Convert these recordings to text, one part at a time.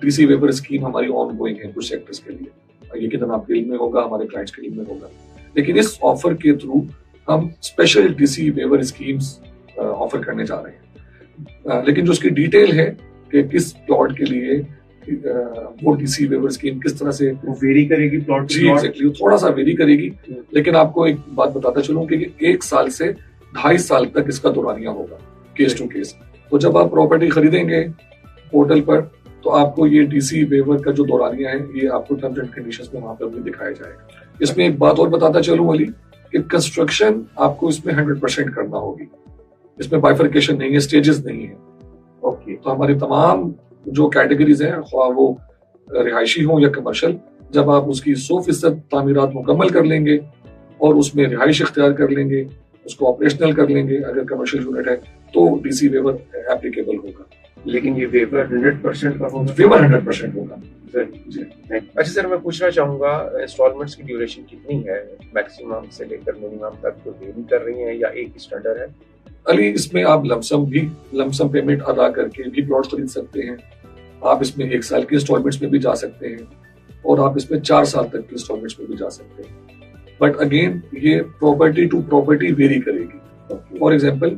D C ویور scheme ہماری on going ہے کچھ سیکٹرز کے لیے، یقیناً آپ کے علم میں ہوگا، ہمارے کلائنٹس کے علم میں ہوگا. لیکن اس آفر کے تھرو ہم اسپیشل ڈی سی ویور اسکیمس آفر کرنے جا رہے ہیں. لیکن جو اس کی ڈیٹیل ہے کہ کس پلاٹ کے لیے وہ ڈی سی ویور اسکیم کس طرح سے ویری کرے گی پلاٹ، جی ایگزیکٹلی تھوڑا سا ویری کرے گی. لیکن آپ کو ایک بات بتاتا چلوں کہ 1 سال سے 2.5 سال تک اس کا دورانیہ ہوگا کیس ٹو کیس. تو جب آپ پراپرٹی خریدیں گے پورٹل پر تو آپ کو یہ ڈی سی ویور کا جو دورانیہ ہے یہ آپ کو ٹرمز اینڈ کنڈیشنز میں وہاں پر بھی دکھایا جائے گا. اس میں ایک بات اور بتاتا چلوں علی کہ کنسٹرکشن آپ کو اس میں 100% کرنا ہوگی. اس میں بائیفرکیشن نہیں ہے، سٹیجز نہیں ہے. اوکے، تو ہماری تمام جو کیٹیگریز ہیں خواہ وہ رہائشی ہوں یا کمرشل، جب آپ اس کی 100% تعمیرات مکمل کر لیں گے اور اس میں رہائش اختیار کر لیں گے، اس کو آپریشنل کر لیں گے اگر کمرشل یونٹ ہے تو ڈی سی ویور اپلیکیبل ہوگا. لیکن یہ ویور 100% کا ہوگا، ویور 100% ہوگا. جی. اچھا سر، میں پوچھنا چاہوں گا انسٹالمنٹس کی ڈیوریشن کتنی ہے، میکسیمم سے لے کر منیمم تک تو ویری کر رہی ہیں یا ایک اسٹینڈرڈ ہے؟ علی اس میں آپ لمسم پیمنٹ ادا کر کے بھی پلاٹ خرید سکتے ہیں. آپ اس میں 1 سال کی انسٹالمنٹس میں بھی جا سکتے ہیں اور آپ اس میں 4 سال تک کی انسٹالمنٹس میں بھی جا سکتے ہیں. بٹ اگین یہ پراپرٹی ٹو پراپرٹی ویری کرے گی. فار ایگزامپل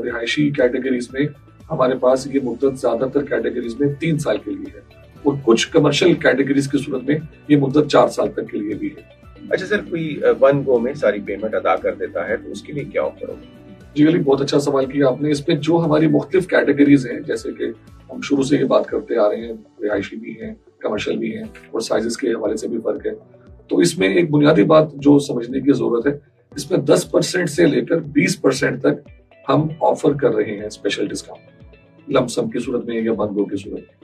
رہائشی کیٹیگریز میں ہمارے پاس یہ مدت زیادہ تر کیٹیگریز میں 3 سال کے لیے ہے اور کچھ کمرشل کیٹیگریز کی صورت میں یہ مدت 4 سال تک کے لیے بھی ہے. اچھا سر، کوئی 1 گو میں ساری پیمنٹ ادا کر دیتا ہے تو اس کے لیے کیا آفر ہوگا؟ جی علی بہت اچھا سوال کیا آپ نے. اس میں جو ہماری مختلف کیٹیگریز ہیں جیسے کہ ہم شروع سے یہ بات کرتے آ رہے ہیں، رہائشی بھی ہیں، کمرشل بھی ہیں اور سائزز کے حوالے سے بھی فرق ہے. تو اس میں ایک بنیادی بات جو سمجھنے کی ضرورت ہے، اس میں 10% سے لے کر 20% تک ہم آفر کر رہے ہیں اسپیشل ڈسکاؤنٹ لمسم کی صورت میں یا بندگو کی صورت میں.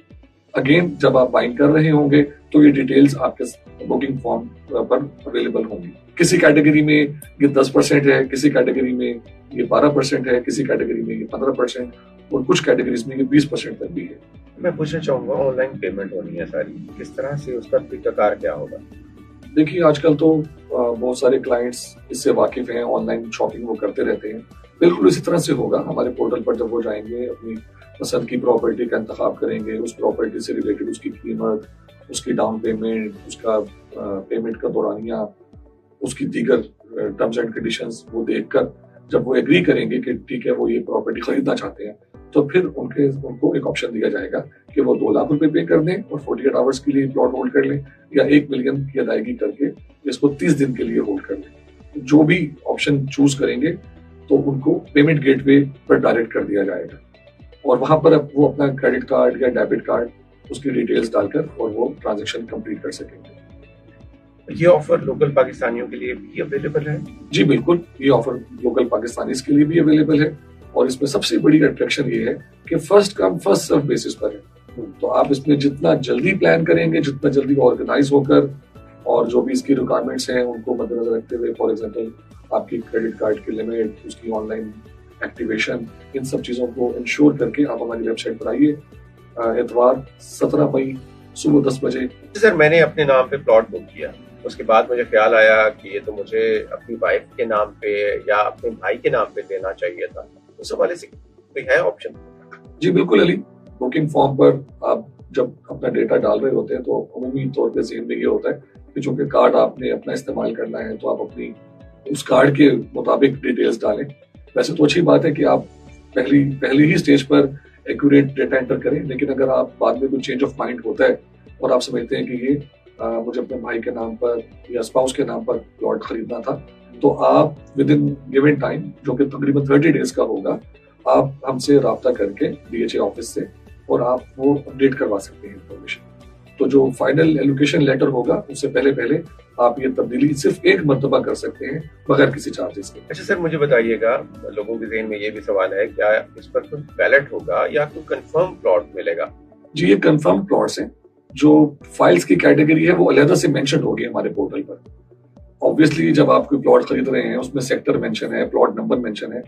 اگین جب آپ بائنگ کر رہے ہوں گے تو یہ ڈیٹیلز آپ کے بکنگ فارم پر اویلیبل ہوں گی. کسی کیٹیگری میں یہ 10% ہے، کسی کیٹیگری میں یہ 12% ہے، کسی کیٹیگری میں یہ 15% اور کچھ کیٹیگریز میں یہ 20% تک بھی ہے. میں پوچھنا چاہوں گا آن لائن پیمنٹ ہونی ہے ساری، کس طرح سے اس کا طریقہ کار کیا ہوگا؟ دیکھیے آج کل تو بہت سارے کلائنٹس اس سے واقف ہیں، آن لائن شاپنگ وہ کرتے رہتے ہیں. بالکل اسی طرح سے ہوگا. ہمارے پورٹل پر جب وہ جائیں گے اپنی پسند کی پراپرٹی کا انتخاب کریں گے، اس پراپرٹی سے ریلیٹڈ اس کی قیمت، اس کی ڈاؤن پیمنٹ، اس کا پیمنٹ کا دورانیہ، اس کی دیگر ٹرمز اینڈ کنڈیشنز وہ دیکھ کر جب وہ ایگری کریں گے کہ ٹھیک ہے وہ یہ پراپرٹی خریدنا چاہتے ہیں تو پھر ان کو ایک آپشن دیا جائے گا کہ وہ 2 لاکھ روپے پے کر دیں اور 48 آورس کے لیے پلاٹ ہولڈ کر لیں، یا 1 ملین کی ادائیگی کر کے اس کو 30 دن کے لیے ہولڈ کر لیں. جو بھی آپشن چوز کریں گے تو ان کو پیمنٹ گیٹ وے پر ڈائریکٹ کر دیا جائے گا اور وہاں پر وہ اپنا کریڈٹ کارڈ یا ڈیبٹ کارڈ اس کی ڈیٹیلز ڈال کر اور وہ ٹرانزیکشن کمپلیٹ کر سکیں گے. یہ آفر لوکل پاکستانیوں کے لیے بھی اویلیبل ہے؟ جی بالکل، یہ آفر لوکل پاکستانیز کے لیے بھی اویلیبل ہے اور اس میں سب سے بڑی اٹریکشن یہ ہے کہ first come first serve basis پر ہے. تو آپ اس میں جتنا جلدی پلان کریں گے، جتنا جلدی آرگنائز ہو کر اور جو بھی اس کی ریکوائرمنٹس ہیں ان کو مد نظر رکھتے ہوئے، فار ایگزامپل آپ کی کریڈٹ کارڈ کی لمٹ، اس کی آن لائن ایکٹیویشن، ان سب چیزوں کو انشور کر کے آپ ہماری ویب سائٹ پر آئیے. اتوار 17 مئی صبح 10 بجے. سر میں نے اپنے نام پہ پلاٹ بک کیا، اس کے بعد مجھے خیال آیا کہ یہ تو مجھے اپنی وائف کے نام پہ یا اپنے بھائی کے نام پہ دینا چاہیے تھا. اس حوالے سے کوئی ہے آپشن؟ جی بالکل علی، بکنگ فارم پر آپ جب اپنا ڈیٹا ڈال رہے ہوتے ہیں تو عمومی طور پہ ذہن میں یہ ہوتا ہے کہ چونکہ کارڈ آپ نے اپنا استعمال کرنا ہے تو آپ اپنی اس کارڈ کے مطابق ڈیٹیلز ڈالیں. ویسے تو اچھی بات ہے کہ آپ پہلی ہی سٹیج پر ایکوریٹ ڈیٹا انٹر کریں، لیکن اگر آپ بعد میں کوئی چینج آف مائنڈ ہوتا ہے اور آپ سمجھتے ہیں کہ یہ مجھے اپنے بھائی کے نام پر یا اسپاؤس کے نام پر پلاٹ خریدنا تھا، تو آپ ود ان گیون ٹائم جو کہ تقریباً 30 ڈیز کا ہوگا، آپ ہم سے رابطہ کر کے DHA آفس سے اور آپ وہ اپڈیٹ کروا سکتے ہیں انفارمیشن. تو جو فائنل ایلوکیشن لیٹر ہوگا اس سے پہلے آپ یہ تبدیلی صرف 1 مرتبہ کر سکتے ہیں بغیر کسی چارجز کے. اچھا سر، مجھے بتائیے گا، لوگوں کے ذہن میں یہ بھی سوال ہے کیا اس پر کوئی بیلٹ ہوگا یا کوئی کنفرم پلاٹ ملے گا؟ جی یہ کنفرم پلاٹس ہیں. جو فائلز کی کیٹیگری ہے وہ علیحدہ سے مینشن ہوگی ہمارے پورٹل پر. آبویسلی جب آپ کوئی پلاٹ خرید رہے ہیں اس میں سیکٹر مینشن ہے، پلاٹ نمبر مینشن ہے،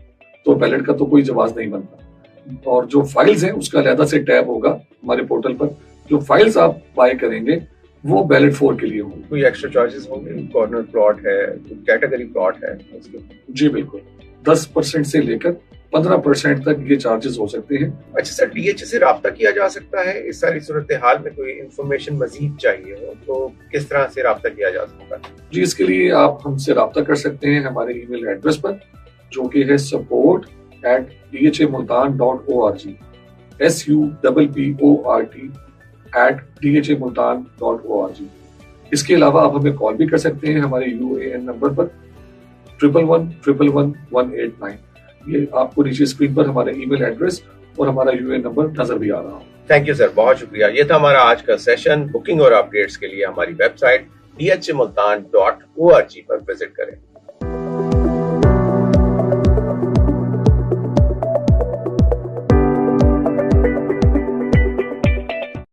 تو بیلٹ کا تو کوئی جواز نہیں بنتا. اور جو فائلز ہیں اس کا علیحدہ سے ٹیب ہوگا ہمارے پورٹل پر. جو فائلز آپ بائی کریں گے وہ بیلٹ 4 کے لیے ہوں گے. کوئی ایکسٹرا چارجز ہوں گے؟ کارنر پلاٹ ہے، کیٹیگری پلاٹ ہے اس کے؟ جی بالکل، 10% سے لے کر 15% تک یہ چارجز ہو سکتے ہیں۔ اچھا سر، ڈی ایچ سے رابطہ کیا جا سکتا ہے اس ساری صورتحال میں؟ کوئی انفارمیشن مزید چاہیے ہو تو کس طرح سے رابطہ کیا جا سکتا ہے؟ جی، اس کے لیے آپ ہم سے رابطہ کر سکتے ہیں ہمارے ای میل ایڈریس پر، جو کہ ہے support@dhmultan.org support@dhmultan.org۔ اس کے علاوہ آپ ہمیں کال بھی کر سکتے ہیں ہمارے UAN نمبر پر 11111189۔ یہ آپ کو نیچے اسکرین پر ہمارا ای میل ایڈریس اور ہمارا UAN نمبر نظر بھی آ رہا ہو۔ تھینک یو سر، بہت شکریہ۔ یہ تھا ہمارا آج کا سیشن۔ بکنگ اور اپڈیٹس کے لیے ہماری ویب سائٹ dhmultan.org پر وزٹ کریں۔